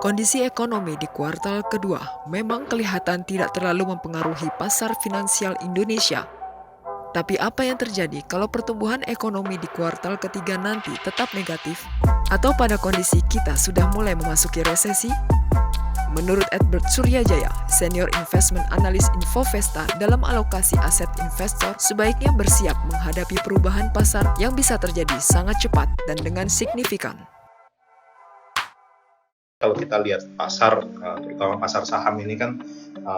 Kondisi ekonomi di kuartal kedua memang kelihatan tidak terlalu mempengaruhi pasar finansial Indonesia. Tapi apa yang terjadi kalau pertumbuhan ekonomi di kuartal ketiga nanti tetap negatif? Atau pada kondisi kita sudah mulai memasuki resesi? Menurut Edward Suryajaya, Senior Investment Analyst Infovesta, dalam alokasi aset investor sebaiknya bersiap menghadapi perubahan pasar yang bisa terjadi sangat cepat dan dengan signifikan. Kalau kita lihat pasar, terutama pasar saham ini kan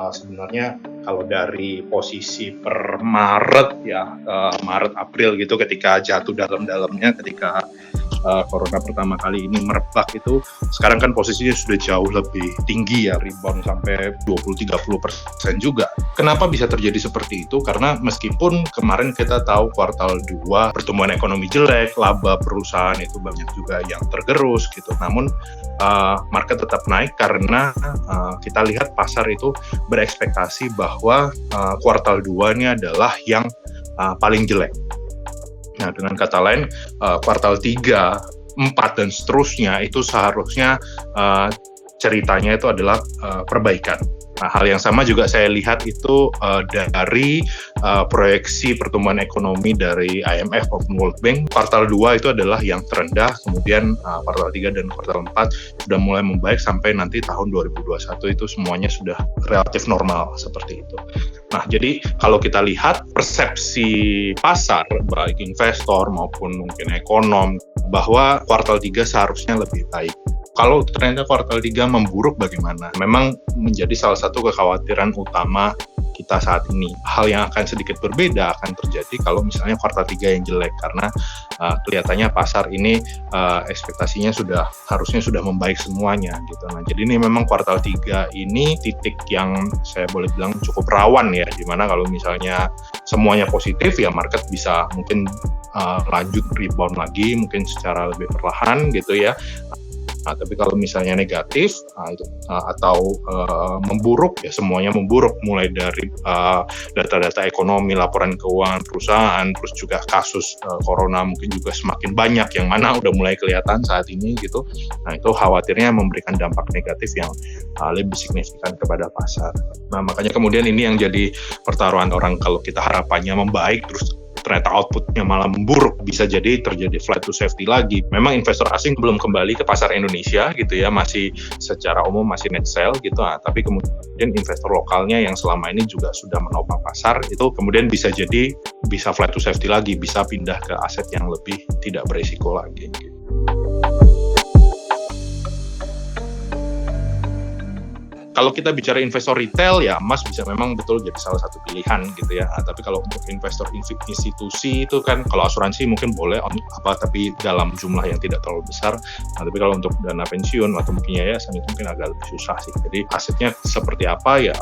sebenarnya kalau dari posisi per Maret ya, Maret April gitu, ketika jatuh dalam-dalamnya, ketika corona pertama kali ini merebak itu, sekarang kan posisinya sudah jauh lebih tinggi ya, rebound sampai 20-30% juga. Kenapa bisa terjadi seperti itu? Karena meskipun kemarin kita tahu kuartal 2 pertumbuhan ekonomi jelek, laba perusahaan itu banyak juga yang tergerus gitu, namun market tetap naik karena kita lihat pasar itu berekspektasi bahwa kuartal 2 ini adalah yang paling jelek. Nah, dengan kata lain, kuartal 3, 4, dan seterusnya itu seharusnya ceritanya itu adalah perbaikan. Nah, hal yang sama juga saya lihat itu dari proyeksi pertumbuhan ekonomi dari IMF maupun World Bank. Kuartal 2 itu adalah yang terendah, kemudian kuartal 3 dan kuartal 4 sudah mulai membaik sampai nanti tahun 2021 itu semuanya sudah relatif normal seperti itu. Nah, jadi kalau kita lihat persepsi pasar, baik investor maupun mungkin ekonom, bahwa kuartal 3 seharusnya lebih baik. Kalau ternyata kuartal 3 memburuk bagaimana? Memang menjadi salah satu kekhawatiran utama kita saat ini. Hal yang akan sedikit berbeda akan terjadi kalau misalnya kuartal 3 yang jelek, karena kelihatannya pasar ini ekspektasinya harusnya sudah membaik semuanya gitu. Nah, jadi ini memang kuartal 3 ini titik yang saya boleh bilang cukup rawan ya, dimana kalau misalnya semuanya positif ya market bisa mungkin lanjut rebound lagi, mungkin secara lebih perlahan gitu ya. Nah, tapi kalau misalnya negatif atau memburuk, ya semuanya memburuk, mulai dari data-data ekonomi, laporan keuangan perusahaan, terus juga kasus corona mungkin juga semakin banyak, yang mana udah mulai kelihatan saat ini gitu. Nah, itu khawatirnya memberikan dampak negatif yang lebih signifikan kepada pasar. Nah, makanya kemudian ini yang jadi pertaruhan orang, kalau kita harapannya membaik, terus ternyata outputnya malah memburuk, bisa jadi terjadi flight to safety lagi. Memang investor asing belum kembali ke pasar Indonesia gitu ya, masih secara umum masih net sell gitu. Nah, tapi kemudian investor lokalnya yang selama ini juga sudah menopang pasar itu kemudian bisa jadi bisa flight to safety lagi, bisa pindah ke aset yang lebih tidak berisiko lagi gitu. Kalau kita bicara investor retail ya emas bisa memang betul jadi salah satu pilihan gitu ya. Tapi kalau untuk investor institusi itu kan, kalau asuransi mungkin boleh tapi dalam jumlah yang tidak terlalu besar. Nah, tapi kalau untuk dana pensiun atau mungkin yayasan itu mungkin agak lebih susah sih. Jadi asetnya seperti apa ya,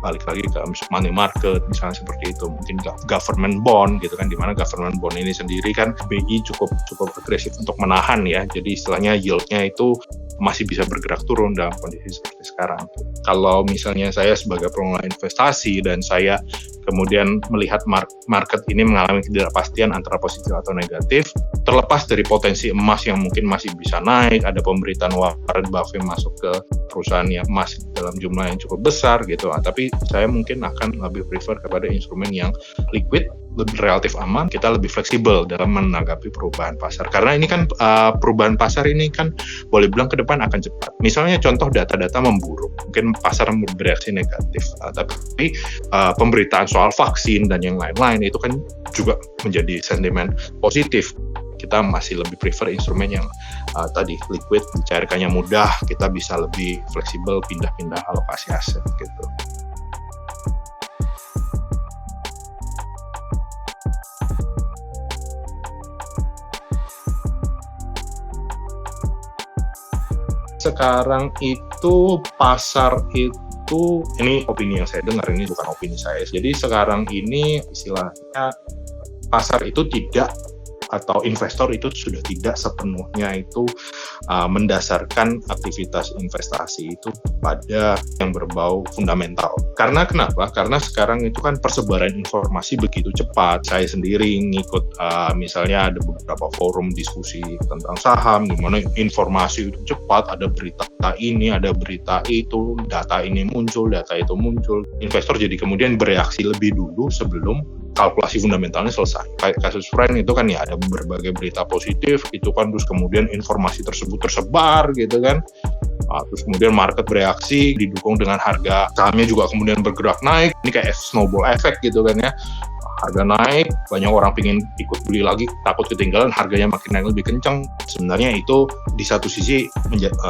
balik lagi ke money market misalnya seperti itu, mungkin government bond gitu kan, dimana government bond ini sendiri kan BI cukup agresif untuk menahan ya, jadi istilahnya yieldnya itu masih bisa bergerak turun dalam kondisi seperti sekarang. Kalau misalnya saya sebagai pemula investasi dan saya kemudian melihat market ini mengalami ketidakpastian antara positif atau negatif, terlepas dari potensi emas yang mungkin masih bisa naik, ada pemberitaan Warren Buffett masuk ke perusahaan yang emas dalam jumlah yang cukup besar gitu, tapi saya mungkin akan lebih prefer kepada instrumen yang liquid, lebih relatif aman, kita lebih fleksibel dalam menanggapi perubahan pasar. Karena ini kan perubahan pasar ini kan boleh bilang ke depan akan cepat. Misalnya contoh data-data memburuk, mungkin pasar bereaksi negatif, tapi pemberitaan soal vaksin dan yang lain-lain itu kan juga menjadi sentimen positif. Kita masih lebih prefer instrumen yang tadi liquid, mencairkannya mudah, kita bisa lebih fleksibel pindah-pindah alokasi aset gitu. Sekarang itu pasar itu, ini opini yang saya dengar, ini bukan opini saya. Jadi sekarang ini istilahnya pasar itu tidak atau investor itu sudah tidak sepenuhnya itu mendasarkan aktivitas investasi itu pada yang berbau fundamental. Karena kenapa? Karena sekarang itu kan persebaran informasi begitu cepat. Saya sendiri ngikut misalnya ada beberapa forum diskusi tentang saham, gimana informasi itu cepat, ada berita ini, ada berita itu, data ini muncul, data itu muncul. Investor jadi kemudian bereaksi lebih dulu sebelum kalkulasi fundamentalnya selesai. Kayak kasus Friend itu kan ya ada berbagai berita positif itu kan, terus kemudian informasi tersebut tersebar gitu kan. Terus kemudian market bereaksi didukung dengan harga sahamnya juga kemudian bergerak naik. Ini kayak snowball effect gitu kan ya. Harga naik, banyak orang pengen ikut beli lagi, takut ketinggalan, harganya makin naik lebih kencang. Sebenarnya itu di satu sisi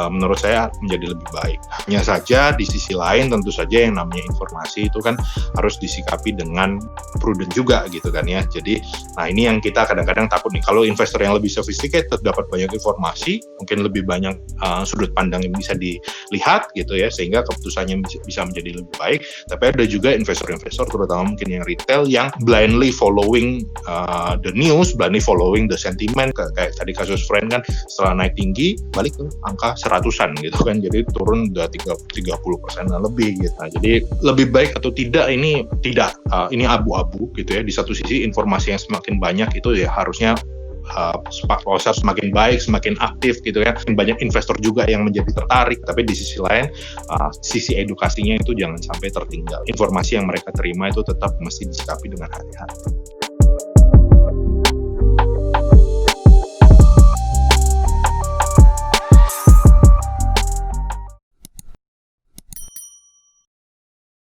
menurut saya menjadi lebih baik. Hanya saja di sisi lain tentu saja yang namanya informasi itu kan harus disikapi dengan prudent juga gitu kan ya. Jadi nah ini yang kita kadang-kadang takut nih, kalau investor yang lebih sophisticated dapat banyak informasi, mungkin lebih banyak sudut pandang yang bisa dilihat gitu ya, sehingga keputusannya bisa menjadi lebih baik. Tapi ada juga investor-investor terutama mungkin yang retail yang blindly following the news, blindly following the sentiment. Kayak tadi kasus Friend kan, setelah naik tinggi balik ke angka 100-an gitu kan, jadi turun udah 30% lebih gitu. Nah, jadi lebih baik atau tidak ini ini abu-abu gitu ya. Di satu sisi informasi yang semakin banyak itu ya harusnya pasar semakin baik, semakin aktif gitu ya. Banyak investor juga yang menjadi tertarik, tapi di sisi lain sisi edukasinya itu jangan sampai tertinggal. Informasi yang mereka terima itu tetap mesti disikapi dengan hati-hati.